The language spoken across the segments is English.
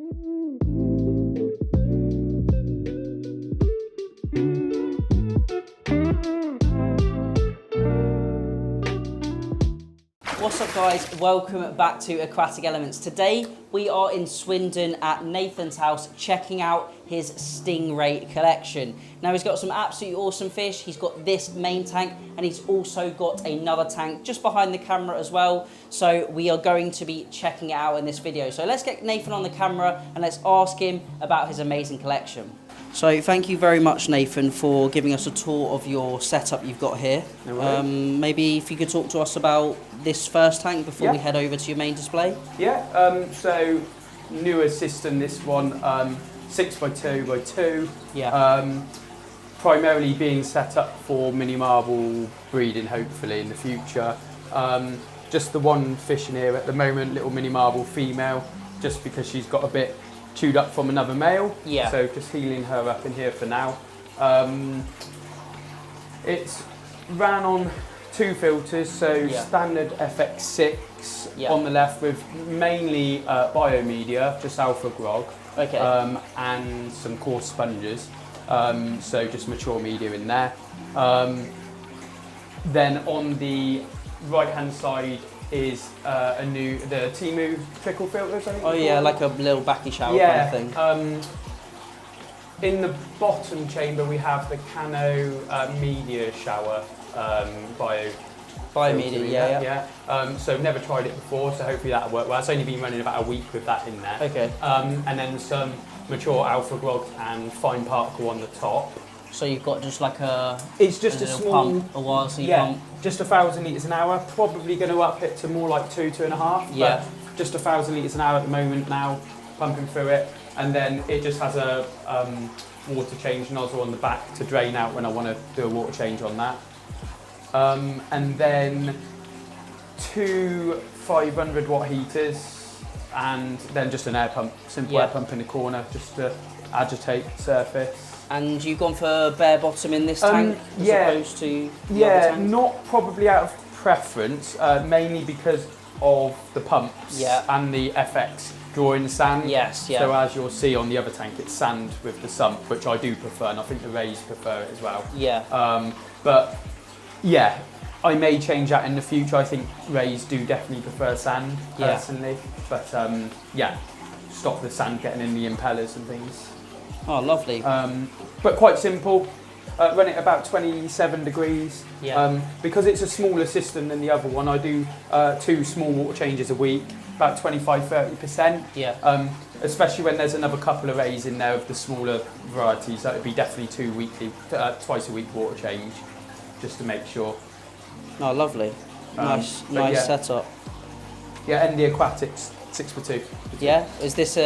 What's up guys, welcome back to Aquatic Elements. Today we are in Swindon at Nathan's house checking out his Stingray collection. Now he's got some absolutely awesome fish. He's got this main tank and he's also got another tank just behind the camera as well. So we are going to be checking it out in this video. So let's get Nathan on the camera and let's ask him about his amazing collection. So thank you very much, Nathan, for giving us a tour of your setup you've got here. No maybe if you could talk to us about this first tank before we head over to your main display. Yeah, so newer system, this one, 6x2x2. Yeah. Primarily being set up for mini marble breeding, hopefully in the future. Just the one fish in here at the moment, little mini marble female, just because she's got a bit chewed up from another male. Yeah. So just healing her up in here for now. It's ran on 2 filters, so standard FX6 on the left with mainly biomedia, just alpha grog, and some coarse sponges. So just mature media in there. Then on the right hand side is the Timu trickle filters, I think. Oh yeah, like a little backy shower kind of thing. In the bottom chamber we have the Cano media shower biomedia. So never tried it before, so hopefully that'll work well. It's only been running about a week with that in there. Okay. And then some mature alpha grog and fine particle on the top. So you've got just like it's just a small pump, a while, so you pump. Just 1,000 litres an hour. Probably going to up it to more like 2.5. Yeah. But just 1,000 litres an hour at the moment now, pumping through it, and then it just has a water change nozzle on the back to drain out when I want to do a water change on that. And then 2 500 watt heaters, and then just an air pump, simple air pump in the corner, just to agitate the surface. And you've gone for bare bottom in this tank as opposed to the other tank? Not probably out of preference, mainly because of the pumps and the FX drawing the sand. Yes, yeah. So as you'll see on the other tank, it's sand with the sump, which I do prefer, and I think the Rays prefer it as well. Yeah. But yeah, I may change that in the future. I think Rays do definitely prefer sand personally, but yeah, stop the sand getting in the impellers and things. Oh, lovely. But quite simple. Run it about 27 degrees. Yeah. Because it's a smaller system than the other one, I do 2 small water changes a week, about 25–30%. Yeah. Especially when there's another couple of Rays in there of the smaller varieties, that would be definitely twice a week water change, just to make sure. Oh, lovely. Nice setup. Yeah, and the Aquatics 6x2. Yeah, is this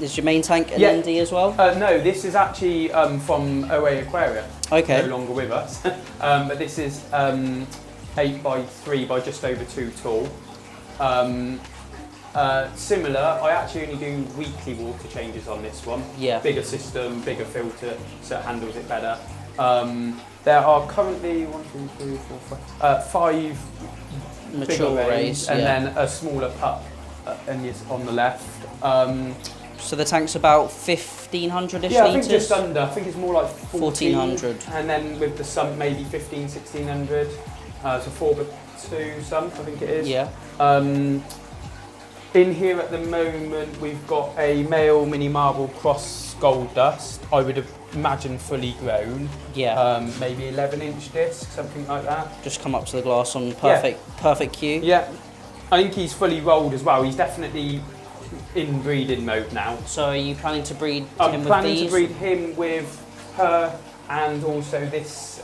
is your main tank an ND as well? No, this is actually from OA Aquarium. Okay. No longer with us. But this is 8x3 by just over 2 tall. Similar, I actually only do weekly water changes on this one. Yeah. Bigger system, bigger filter, so it handles it better. There are currently 5 mature Rays, and then a smaller pup on the left. So the tank's about 1,500-ish litres? Yeah, I think just under. I think it's more like 1,400. And then with the sump, maybe 1,500–1,600. So 4x2 sump, I think it is. Yeah. In here at the moment, we've got a male mini marble cross gold dust. I would imagine fully grown. Yeah. Maybe 11-inch disc, something like that. Just come up to the glass on perfect cue. Yeah. I think he's fully rolled as well. He's definitely in breeding mode now. So are you planning to breed him with these? I'm planning to breed him with her and also this.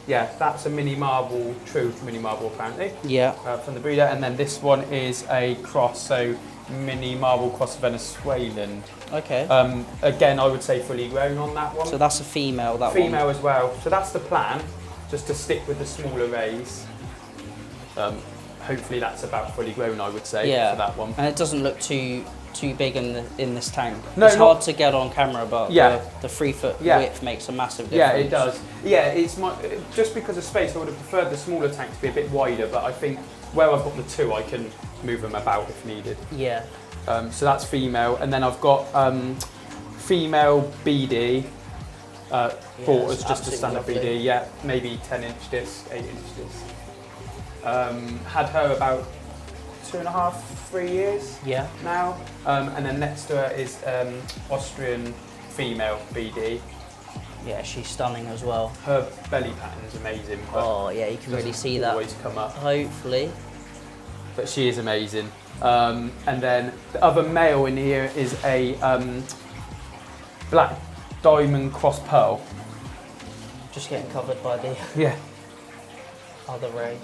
Yeah, that's a mini marble, true mini marble apparently. Yeah. From the breeder, and then this one is a cross, so mini marble cross Venezuelan. Okay. Again, I would say fully grown on that one. So that's a female, that one? Female as well. So that's the plan, just to stick with the smaller Rays. Hopefully that's about fully grown, I would say, for that one. And it doesn't look too big in this tank. No, it's hard to get on camera, but the 3 foot width makes a massive difference. Yeah, it does. Yeah, it's just because of space, I would have preferred the smaller tank to be a bit wider, but I think where I've got the 2, I can move them about if needed. Yeah. So that's female, and then I've got female BD. Bought as just a standard lovely. BD, yeah, maybe 10-inch disc, 8-inch disc. Had her about 2.5, 3 years Yeah. now, and then next to her is Austrian female BD. Yeah, she's stunning as well. Her belly pattern's amazing. But Oh yeah, you can really see that. always come up. Hopefully. But she is amazing. And then the other male in here is a black diamond cross pearl. Just getting covered by the Yeah. other ray.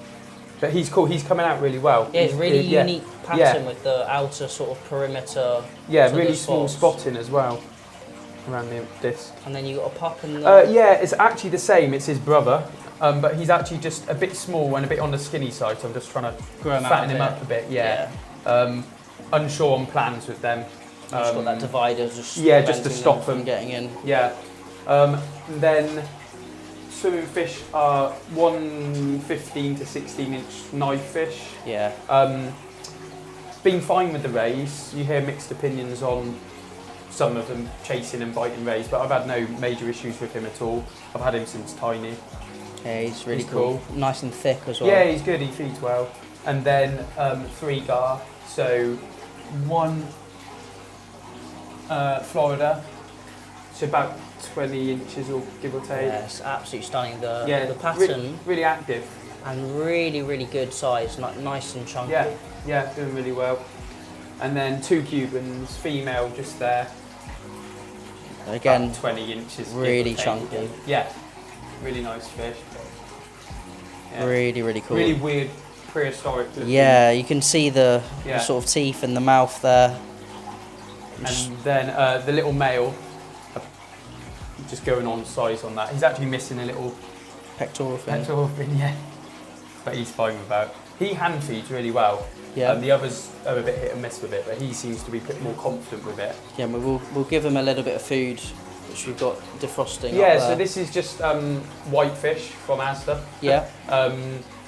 But he's cool. He's coming out really well. Yeah, it's really yeah. unique pattern with the outer sort of perimeter. Yeah, to really the small spots. spotting as well around the disc. And then you got a pup in the. Yeah, it's actually the same. It's his brother, but he's actually just a bit small and a bit on the skinny side. So I'm just trying to fatten him up a bit. Yeah. Unsure on plans with them. Just got that divider just just to preventing stop from them getting in. Yeah. Then swimming fish are 115 to 16-inch knife fish. Yeah. Been fine with the rays. You hear mixed opinions on some of them chasing and biting rays, but I've had no major issues with him at all. I've had him since tiny. Yeah, he's really He's cool. Nice and thick as well. Yeah, he's good. He feeds well. And then 3 gar. So 1 Florida. So about 20 inches or give or take. Yeah, it's absolutely stunning. The pattern really active. and really, really good size, nice and chunky. Yeah, doing really well. And then 2 Cubans, female just there. Again, about 20 inches. really give or take. chunky. Yeah, really nice fish. Yeah. Really, really cool. Really weird prehistoric looking. Yeah, you can see the Yeah. sort of teeth in the mouth there. And then the little male, just going on size on that. He's actually missing a little Pectoral fin. pectoral fin, yeah. But he's fine with that. He hand feeds really well. Yeah. The others are a bit hit and miss with it, but he seems to be a bit more confident with it. Yeah, we'll give him a little bit of food, which we've got defrosting. Yeah, up so there. this is just whitefish from Asda. Yeah.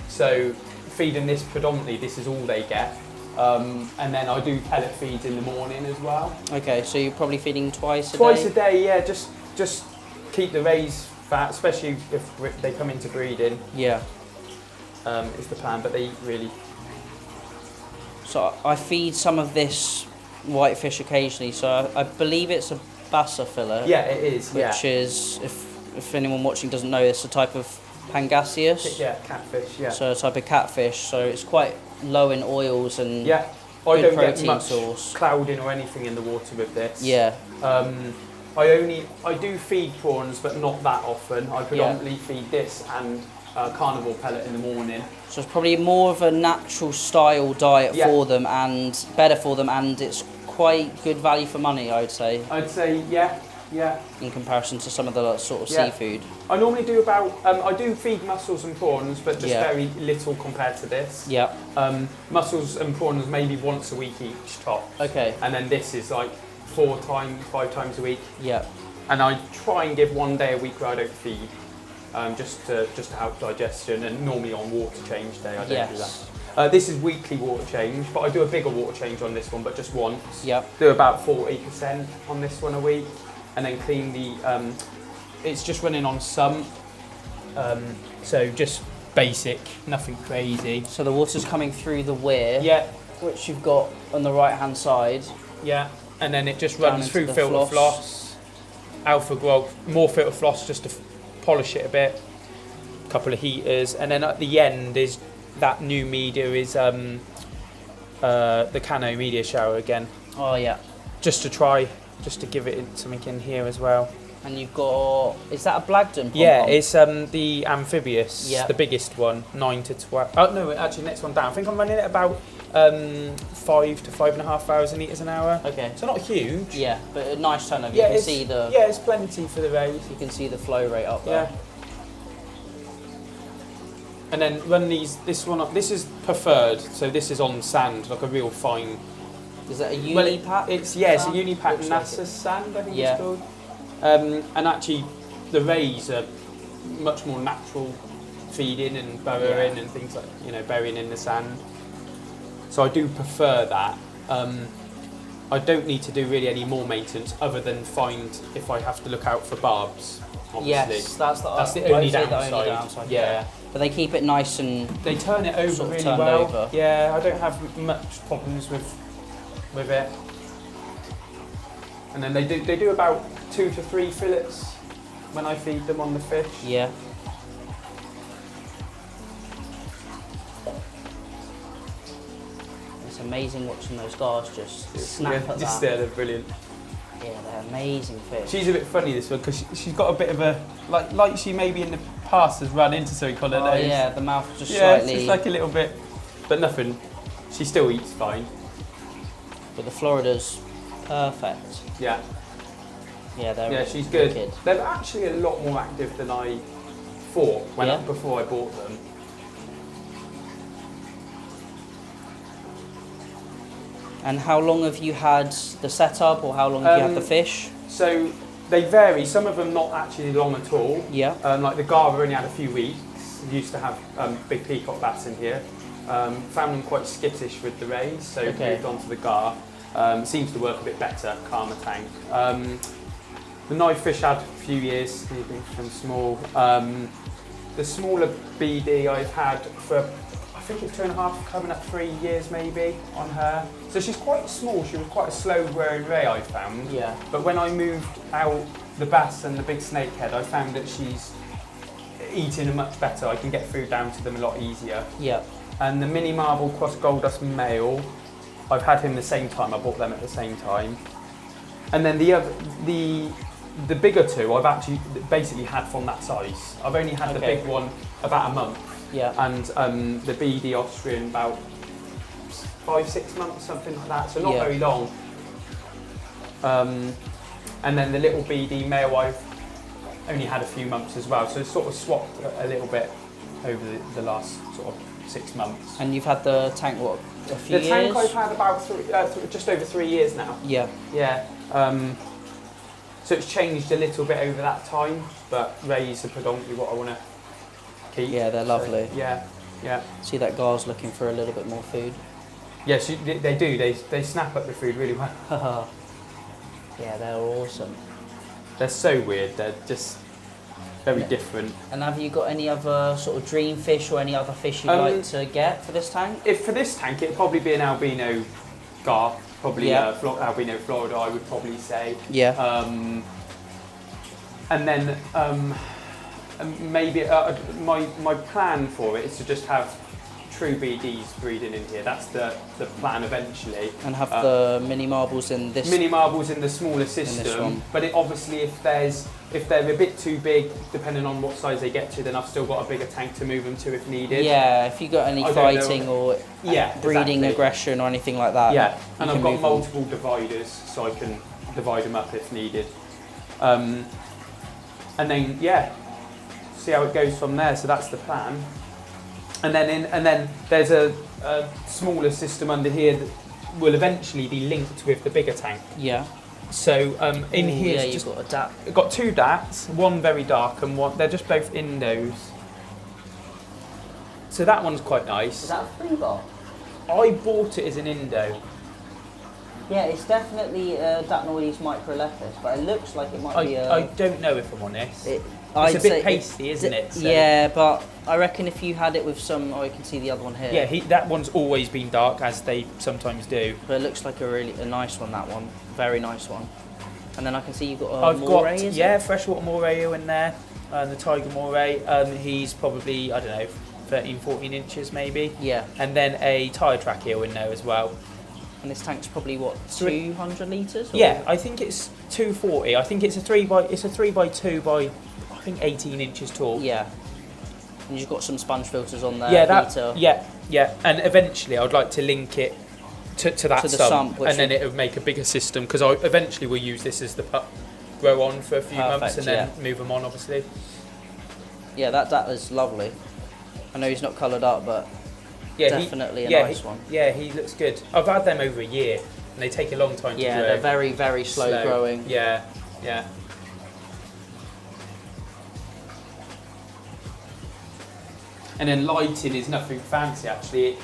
So feeding this predominantly, this is all they get. And then I do pellet feeds in the morning as well. Okay, so you're probably feeding twice a Twice day? a day, yeah, just keep the rays fat, especially if they come into breeding, Yeah. is the plan, but they eat really. So I feed some of this whitefish occasionally, so I believe it's a bassa fillet. Yeah, it is, Which is, if anyone watching doesn't know, it's a type of pangasius. Yeah, catfish, yeah. So a type of catfish, so it's quite low in oils and Yeah, I good don't get protein much source. clouding or anything in the water with this. Yeah. I do feed prawns, but not that often. I predominantly feed this and carnivore pellet in the morning. So it's probably more of a natural style diet Yeah. for them and better for them, and it's quite good value for money, I would say, I'd say, yeah. in comparison to some of the sort of Yeah. seafood. I normally do about, I do feed mussels and prawns, but just Yeah. very little compared to this. Yeah. Mussels and prawns maybe once a week each top. Okay. And then this is like 5 times a week. Yeah. And I try and give 1 day a week where I don't feed, just to help digestion, and normally on water change day I don't do that. This is weekly water change, but I do a bigger water change on this one, but just once. Yeah. Do about 40% on this one a week, and then clean the, it's just running on some, so just basic, nothing crazy. So the water's coming through the weir, Yeah, which you've got on the right hand side. yeah, and then it just Down runs into through the filter floss. floss, alpha grog, more filter floss just to polish it a bit, a couple of heaters, and then at the end is that new media is the Cano media shower again, Oh yeah. just to give it something in here as well. And you've got, is that a Blagdon pom-pom? Yeah, it's the amphibious, Yeah. the biggest one, 9 to 12. Oh no, actually next one down. I think I'm running at about 5 to 5,500 litres an hour. Okay. So not huge. Yeah, but a nice turnover. Yeah, You can see the yeah, it's plenty for the rays. you can see the flow rate up there. Yeah. And then run this one up. This is preferred, so this is on sand, like a real fine. Is that a Well, Unipack? it's a sand? Unipack Looks like NASA it. sand, I think Yeah. it's called. And actually, the rays are much more natural feeding and burrowing and things like, burying in the sand. So I do prefer that. I don't need to do really any more maintenance other than find if I have to look out for barbs. Obviously. Yes, that's the only the only downside. downside. Yeah. But they keep it nice and They turn it over sort of really turned well. over. Yeah, I don't have much problems with it. And then they do about 2 to 3 fillets when I feed them on the fish. yeah. It's amazing watching those guards just snap at that. They're brilliant. Yeah, they're amazing fish. She's a bit funny, this one, because she's got a bit of a like she maybe in the past has run into something on her nose. Yeah, the mouth just Yeah, slightly. it's just like a little bit, but nothing. She still eats fine. But the Florida's perfect. Yeah. Yeah, they're Yeah, she's good. wicked. They're actually a lot more active than I thought before I bought them. And how long have you had the setup, or how long have you had the fish? So they vary. Some of them not actually long at all. Yeah. Like the Gar only had a few weeks. Used to have big peacock bats in here. Found them quite skittish with the rays, so moved on to the Gar. Seems to work a bit better, calmer tank. The knife fish had a few years, from small. The smaller BD I've had for, I think it's 2.5, coming up 3 years maybe on her. So she's quite small. She was quite a slow growing ray, I found. Yeah. But when I moved out the bass and the big snakehead, I found that she's eating much better. I can get food down to them a lot easier. Yeah. And the mini marble cross gold dust male, I've had him the same time. I bought them at the same time. And then the bigger two, I've actually basically had from that size. I've only had the big one about a month. Yeah. And the BD Austrian about 5-6 months, something like that. So not very long. And then the little BD male, I've only had a few months as well. So it's sort of swapped a little bit over the last sort of 6 months. And you've had the tank, what, a few years? The tank I've had about just over 3 years now. Yeah. Yeah. So it's changed a little bit over that time, but rays are predominantly what I want to keep. Yeah, they're lovely. So, yeah, yeah. See that Gar's looking for a little bit more food. Yes, they do. They snap up the food really well. Yeah, they're awesome. They're so weird. They're just very different. And have you got any other sort of dream fish or any other fish you'd like to get for this tank? If for this tank, it'd probably be an albino Gar. Probably albino Florida, I would probably say. Yeah. And then maybe my plan for it is to just have true BDs breeding in here. That's the plan eventually. And have the mini marbles in this. Mini marbles in the smaller system. But it, obviously, if they're a bit too big, depending on what size they get to, then I've still got a bigger tank to move them to if needed. Yeah, if you got any fighting or breeding aggression or anything like that. Yeah, and I've got multiple dividers, so I can divide them up if needed. And then see how it goes from there. So that's the plan. And then there's a smaller system under here that will eventually be linked with the bigger tank. Yeah. So in here, you've got a DAT. I've got 2 DATs, one very dark and one. They're just both Indos. So that one's quite nice. Is that a free bar? I bought it as an Indo. Yeah, it's definitely Datnoides microlepis, but it looks like it might be a... I don't know if I'm honest. It's a bit pasty, isn't it? So. Yeah, but I reckon if you had it with some... Oh, you can see the other one here. Yeah, that one's always been dark, as they sometimes do. But it looks like a nice one, that one. Very nice one. And then I can see you've got a moray, freshwater moray in there. The tiger moray. He's probably, I don't know, 13, 14 inches maybe. Yeah. And then a tire track eel in there as well. And this tank's probably what, 200 litres? Yeah, I think it's 240. I think it's a 3 by 2 by I think 18 inches tall. Yeah. And you've got some sponge filters on there. Yeah. And eventually I'd like to link it to that sump, and then it would make a bigger system, because I eventually will use this as the pup grow on for a few months and then move them on, obviously. Yeah, that is lovely. I know he's not coloured up, but definitely a nice one. Yeah, he looks good. I've had them over a year, and they take a long time to grow. Yeah, they're very, very slow growing. Yeah. And then lighting is nothing fancy, actually.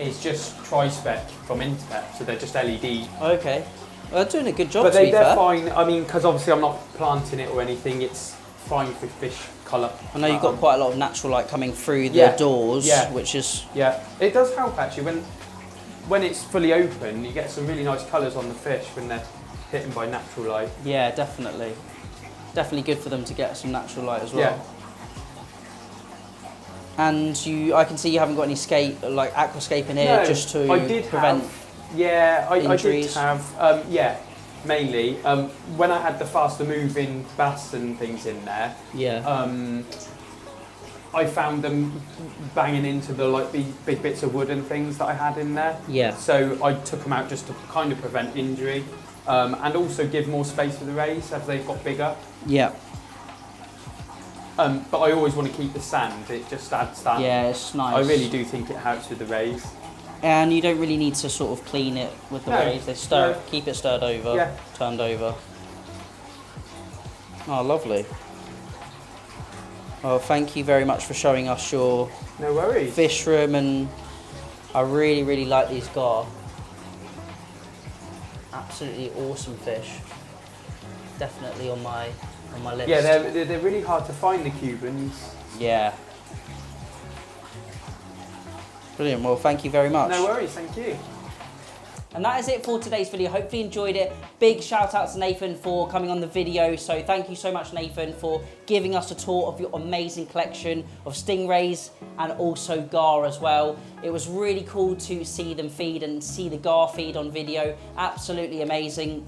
is just tri-spec from Internet, so they're just LED. Okay. Well, they're doing a good job, But to be they're fair. fine, I mean, because obviously I'm not planting it or anything, it's fine for fish colour. I know you've got quite a lot of natural light coming through the Yeah, doors, yeah. which is... Yeah, it does help actually, when it's fully open, you get some really nice colours on the fish when they're hitting by natural light. Yeah, definitely. Definitely good for them to get some natural light as well. Yeah. And I can see you haven't got any aquascape in here, No, just to I did prevent I did injuries. have, mainly. When I had the faster moving bass and things in there, I found them banging into the big bits of wood and things that I had in there. Yeah. So I took them out just to kind of prevent injury, and also give more space for the rays as they've got bigger. Yeah. But I always want to keep the sand, it just adds that. Yeah, it's nice. I really do think it helps with the rays. And you don't really need to sort of clean it with the rays. They keep it stirred over, turned over. Oh, lovely. Well, thank you very much for showing us your No worries. fish room, and I really, really like these gar. Absolutely awesome fish. Definitely on my list. Yeah, they're really hard to find, the Cubans. Yeah. Brilliant. Well, thank you very much. No worries, thank you. And that is it for today's video. Hopefully you enjoyed it. Big shout out to Nathan for coming on the video. So thank you so much, Nathan, for giving us a tour of your amazing collection of stingrays and also gar as well. It was really cool to see them feed and see the gar feed on video. Absolutely amazing.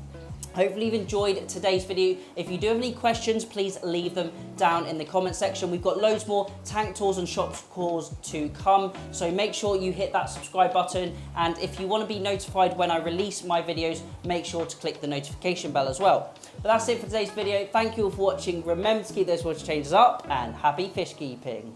Hopefully you've enjoyed today's video. If you do have any questions, please leave them down in the comment section. We've got loads more tank tours and shop tours to come, so make sure you hit that subscribe button. And if you want to be notified when I release my videos, make sure to click the notification bell as well. But that's it for today's video. Thank you all for watching. Remember to keep those water changes up, and happy fish keeping.